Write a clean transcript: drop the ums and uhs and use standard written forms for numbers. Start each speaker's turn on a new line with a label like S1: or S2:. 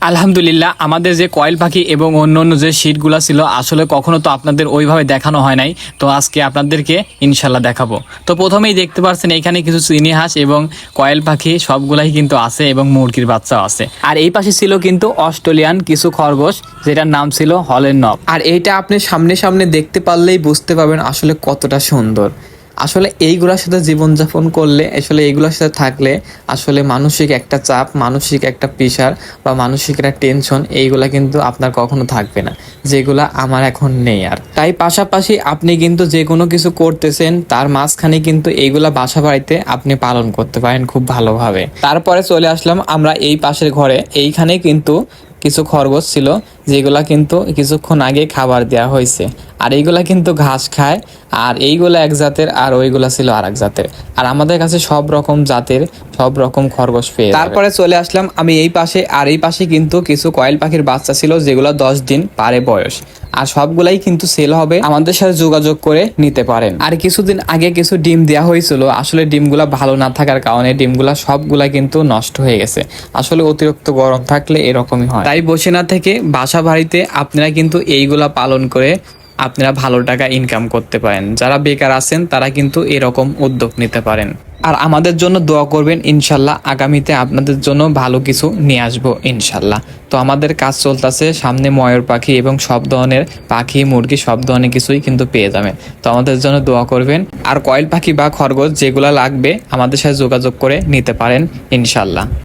S1: আলহামদুলিল্লাহ, আমাদের যে কয়েল পাখি এবং অন্য অন্য যে শিটগুলো ছিল আসলে কখনো তো আপনাদের ওইভাবে দেখানো হয় নাই। তো আজকে আপনাদেরকে ইনশাল্লাহ দেখাবো। তো প্রথমেই দেখতে পাচ্ছেন এখানে কিছু চিনি হাঁস এবং কয়েল পাখি সবগুলাই কিন্তু আছে এবং মুরগির বাচ্চাও আছে। আর এই পাশে ছিল কিন্তু অস্ট্রেলিয়ান কিছু খরগোশ, যেটার নাম ছিল হলের নব।
S2: আর এইটা আপনি সামনে সামনে দেখতে পারলেই বুঝতে পারবেন আসলে কতটা সুন্দর। আসলে এইগুলোর সাথে জীবনযাপন করলে, আসলে এইগুলোর সাথে থাকলে আসলে মানসিক একটা চাপ, মানসিক একটা প্রেশার বা মানসিক একটা টেনশন এইগুলা কিন্তু আপনার কখনো থাকবে না, যেগুলা আমার এখন নেই। আর তাই পাশাপাশি আপনি কিন্তু যে কোনো কিছু করতেছেন তার মাঝখানে কিন্তু এইগুলা বাসা বাড়িতে আপনি পালন করতে পারেন খুব ভালোভাবে। তারপরে চলে আসলাম আমরা এই পাশের ঘরে। এইখানে কিন্তু কিছু খরগোশ ছিল যেগুলা কিন্তু কিছুক্ষণ আগে খাবার দেওয়া হয়েছে। আর এইগুলা কিন্তু ঘাস খায়, আর এইগুলা এক জাতের আর ওইগুলা ছিল আর এক জাতের। আর আমাদের কাছে সব রকম জাতের সব রকম খরগোশ পেয়ে তারপরে চলে আসলাম আমি এই পাশে। আর এই পাশে কিন্তু কিছু কয়েল পাখির বাচ্চা ছিল যেগুলো 10 দিন পারে বয়স। আর সবগুলাই কিন্তু সেল হবে, আমাদের সাথে যোগাযোগ করে নিতে পারেন। আর কিছুদিন আগে কিছু ডিম দেওয়া হয়েছিল, আসলে ডিমগুলা ভালো না থাকার কারণে ডিমগুলা সবগুলা কিন্তু নষ্ট হয়ে গেছে। আসলে অতিরিক্ত গরম থাকলে এরকমই হয়। তাই বসে না থেকে বাসা বাড়িতে আপনারা কিন্তু এইগুলা পালন করে আপনারা ভালো টাকা ইনকাম করতে পারেন। যারা বেকার আছেন তারা কিন্তু এরকম উদ্যোগ নিতে পারেন। আর আমাদের জন্য দোয়া করবেন, ইনশাল্লাহ আগামীতে আপনাদের জন্য ভালো কিছু নিয়ে আসবো ইনশাল্লাহ। তো আমাদের কাজ চলতেছে, সামনে ময়ূর পাখি এবং সব ধরনের পাখি মুরগি সব ধরনের কিছুই কিন্তু পেয়ে যাবেন। তো আমাদের জন্য দোয়া করবেন। আর কয়েল পাখি বা খরগোশ যেগুলা লাগবে আমাদের সাথে যোগাযোগ করে নিতে পারেন ইনশাল্লাহ।